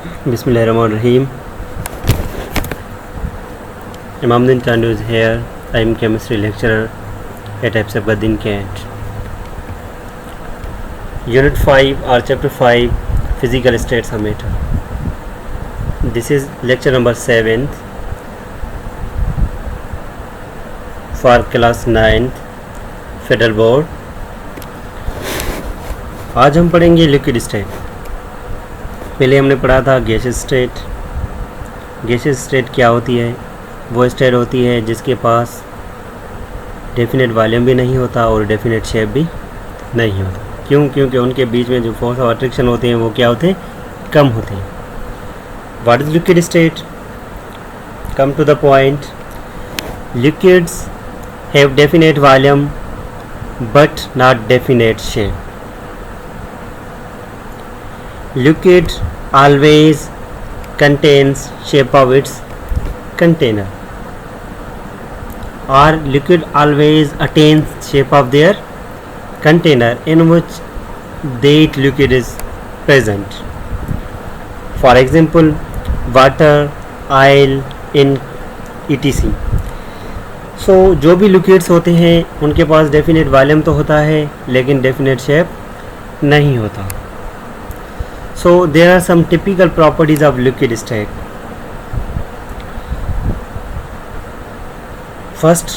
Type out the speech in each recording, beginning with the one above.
Bismillahirrahmanirrahim. Imamdin Chandu is here. I am chemistry lecturer at Hafsabuddin Kent. Unit 5 or Chapter 5 Physical States of Matter. This is lecture number 7 for class 9th Federal Board. आज हम पढ़ेंगे liquid state. पहले हमने पढ़ा था gaseous state. Gaseous state क्या होती है? वो स्टेट होती है जिसके पास डेफिनेट वॉल्यूम भी नहीं होता और डेफिनेट शेप भी नहीं होता. क्यों? क्योंकि उनके बीच में जो फोर्स ऑफ अट्रैक्शन होते हैं वो क्या होते हैं? कम होते हैं. What is liquid state? Come to the point. Liquids have definite volume but not definite shape. Liquid always contains shape of its container, or liquid always attains shape of their container in which that liquid is present. For example, water, oil, in etc. So जो भी liquids होते हैं उनके पास definite volume तो होता है लेकिन definite shape नहीं होता. So there are some typical properties of liquid state. First,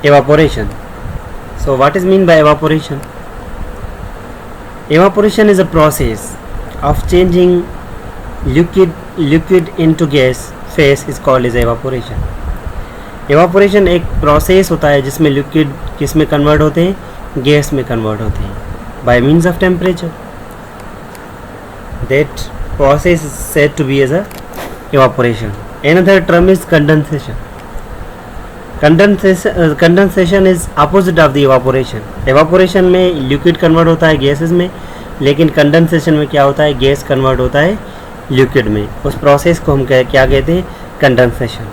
evaporation. So what is mean by evaporation? Evaporation is a process of changing liquid into gas phase is called as evaporation. Evaporation एक process होता है जिसमें liquid किस में convert होते हैं? Gas में convert होते हैं by means of temperature. That process is said to be as a evaporation. Another term is condensation. Condensation is opposite of the evaporation. Evaporation में liquid convert होता है gases में, लेकिन condensation में क्या होता है? गैस convert होता है liquid में. उस process को हम क्या कहते हैं? Condensation.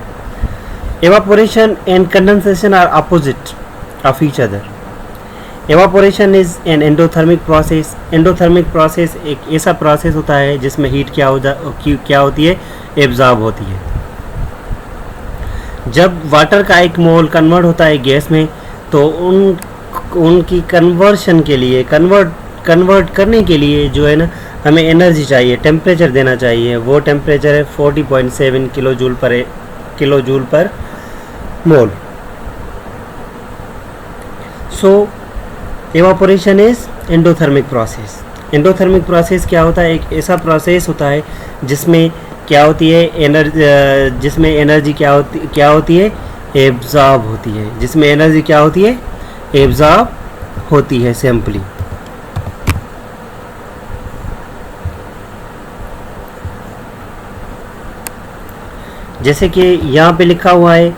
Evaporation and condensation are opposite of each other. Evaporation is an endothermic process. Endothermic process एक ऐसा प्रोसेस होता है जिसमें हीट क्या होती है? एब्जॉर्ब होती है. जब वाटर का एक मोल कन्वर्ट होता है गैस में तो उनकी कन्वर्शन के लिए कन्वर्ट करने के लिए जो है ना हमें एनर्जी चाहिए, टेम्परेचर देना चाहिए. वो टेम्परेचर है 40.7 किलो जूल पर मोल. सो evaporation is endothermic process. Endothermic process क्या होता है? एक ऐसा प्रोसेस होता है जिसमें क्या होती है? जिसमें एनर्जी क्या होती है? एब्जॉर्ब होती है. जिसमें एनर्जी क्या होती है? एब्जॉर्ब होती है सिंपली. जैसे कि यहाँ पे लिखा हुआ है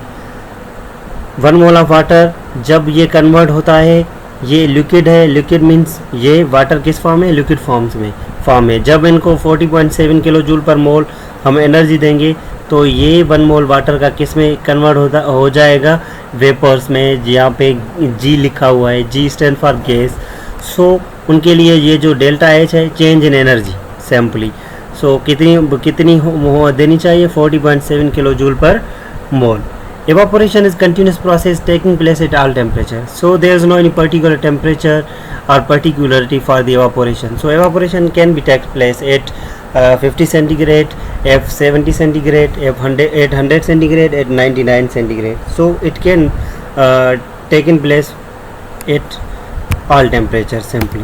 1 मोल ऑफ वाटर. जब ये कन्वर्ट होता है, ये लिक्विड है. लिक्विड मीन्स ये वाटर किस फॉर्म है? लिक्विड फॉर्म है. जब इनको 40.7 किलो जूल पर मोल हम एनर्जी देंगे तो ये 1 मोल वाटर का किस में कन्वर्ट हो जाएगा? वेपर्स में. यहाँ पे जी लिखा हुआ है. G stand for gas. सो उनके लिए ये जो डेल्टा एच है चेंज इन एनर्जी सिंपली. सो कितनी देनी चाहिए? 40.7 किलो जूल पर मोल. Evaporation is continuous process taking place at all temperature. So there is no any particular temperature or particularity for the evaporation. So evaporation can be take place at 50 centigrade, at 70 centigrade, at 100 centigrade, at 99 centigrade. So it can taken place at all temperature simply.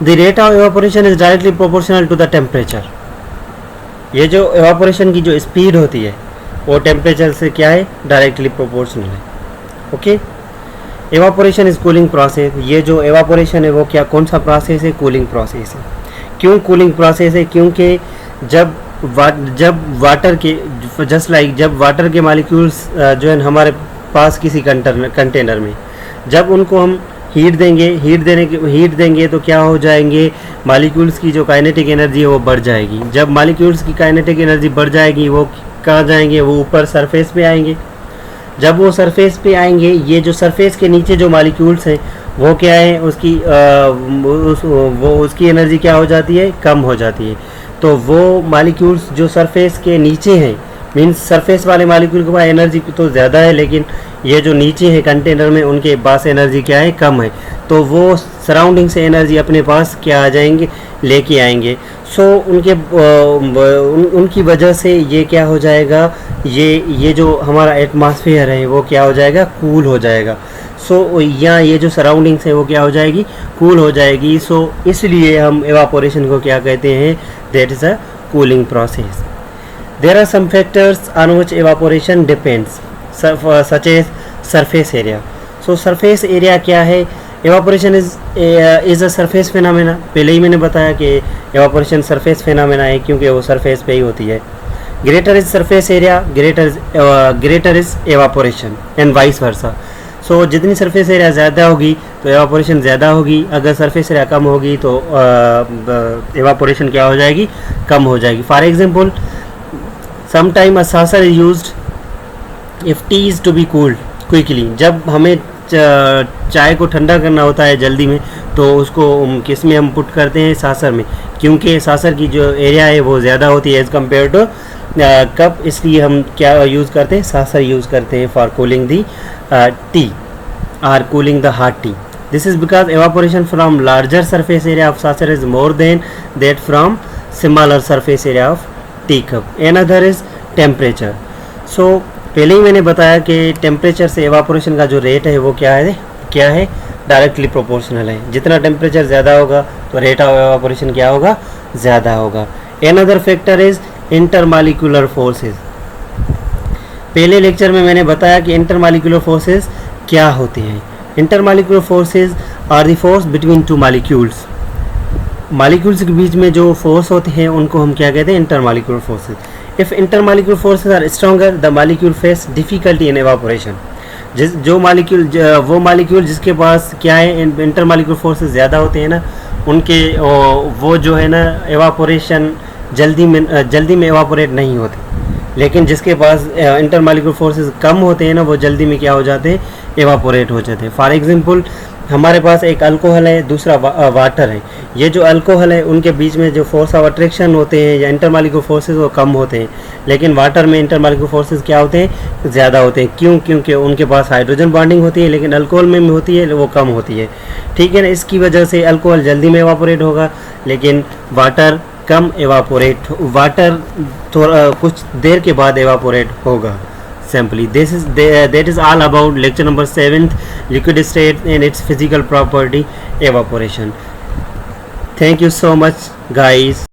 The rate of evaporation is directly proportional to the temperature. ये जो evaporation की जो speed होती है वो temperature से क्या है? डायरेक्टली प्रोपोर्शनल है. Okay. Evaporation is cooling process. ये जो एवापोरेशन है वो क्या कौन सा प्रोसेस है? कूलिंग प्रोसेस है. क्यों कूलिंग प्रोसेस है? क्योंकि जब वाटर के जब वाटर के मॉलिक्यूल्स जो है हमारे पास किसी कंटेनर में जब उनको हम हीट देंगे तो क्या हो जाएंगे? मॉलिक्यूल्स की जो काइनेटिक एनर्जी है वो बढ़ जाएगी. जब मॉलिक्यूल्स की काइनेटिक एनर्जी बढ़ जाएगी वो कहाँ जाएंगे? वो ऊपर सरफेस पे आएंगे. जब वो सरफेस पे आएंगे, ये जो सरफेस के नीचे जो मॉलिक्यूल्स हैं वो क्या है, उसकी वो उसकी एनर्जी क्या हो जाती है, कम हो जाती है। तो वो मालिक्यूल्स जो सरफेस के नीचे हैं, मीन्स सरफेस वाले मालिक्यूल के पास एनर्जी तो ज़्यादा है, लेकिन ये जो नीचे है कंटेनर में, उनके पास एनर्जी क्या है, कम है। तो वो सराउंडिंग से एनर्जी अपने पास क्या आ जाएंगे, लेके आएंगे। सो उनकी वजह से ये क्या हो जाएगा, ये जो हमारा एटमॉस्फेयर है वो क्या हो जाएगा, कूल हो जाएगा। सो यहाँ ये जो सराउंडिंग्स है वो क्या हो जाएगी, कूल हो जाएगी। सो इसलिए हम एवापोरेशन को क्या कहते हैं, that is a cooling process. There are some factors on which evaporation depends, such as surface area. So surface area क्या है, evaporation is a surface phenomena। पहले ही मैंने बताया कि evaporation surface phenomena है, क्योंकि वो surface पे ही होती है। Greater is surface area, greater is evaporation and vice versa। So जितनी surface area ज़्यादा होगी तो evaporation ज़्यादा होगी, अगर surface area कम होगी तो evaporation क्या हो जाएगी, कम हो जाएगी। For example, sometime a saucer is used if tea is to be cooled quickly। जब हमें चाय को ठंडा करना होता है जल्दी में, तो उसको किस में हम पुट करते हैं, सासर में, क्योंकि सासर की जो एरिया है वो ज़्यादा होती है एज़ कम्पेयर टू कप। इसलिए हम क्या यूज़ करते हैं, सासर यूज़ करते हैं फॉर कूलिंग दी टी और cooling the hot tea. This is because evaporation from larger surface area of saucer is more than that from smaller surface area of tea cup. Another is temperature. So पहले ही मैंने बताया कि temperature से evaporation का जो rate है वो क्या है, डायरेक्टली प्रोपोर्शनल है। जितना टेम्परेचर ज़्यादा होगा तो रेट ऑफ एवापोरेशन क्या होगा, ज़्यादा होगा। Another factor is intermolecular forces. पहले लेक्चर में मैंने बताया कि इंटरमॉलिक्यूलर फोर्सेस क्या होते हैं। Intermolecular forces are the force between two molecules. Molecules के बीच में जो फोर्स होते हैं उनको हम क्या कहते हैं, intermolecular forces. If intermolecular forces are stronger the molecule face difficulty in evaporation. वो मॉलिक्यूल जिसके पास क्या है, इंटरमॉलिक्यूलर फोर्सेस ज़्यादा होते हैं ना, उनके वो जो है ना एवापोरेशन जल्दी में एवापोरेट नहीं होते। लेकिन जिसके पास इंटरमॉलिक्यूलर फोर्सेस कम होते हैं ना, वो जल्दी में क्या हो जाते हैं, एवापोरेट हो जाते हैं। फॉर एग्जांपल, हमारे पास एक अल्कोहल है, दूसरा वाटर है। ये जो अल्कोहल है उनके बीच में जो फोर्स ऑफ अट्रैक्शन होते हैं या इंटरमॉलिक्यूलर फोर्सेस वो कम होते हैं, लेकिन वाटर में इंटरमॉलिक्यूलर फोर्सेस क्या होते हैं, ज़्यादा होते हैं। क्यों? क्योंकि उनके पास हाइड्रोजन बॉन्डिंग होती है, लेकिन अल्कोहल में होती है वो कम होती है। ठीक है ना, इसकी वजह से अल्कोहल जल्दी में एवापोरेट होगा, लेकिन वाटर कम एवापोरेट, वाटर थोड़ा कुछ देर के बाद एवापोरेट होगा। Simply, that is all about lecture number 7th, liquid state and its physical property, evaporation. Thank you so much, guys.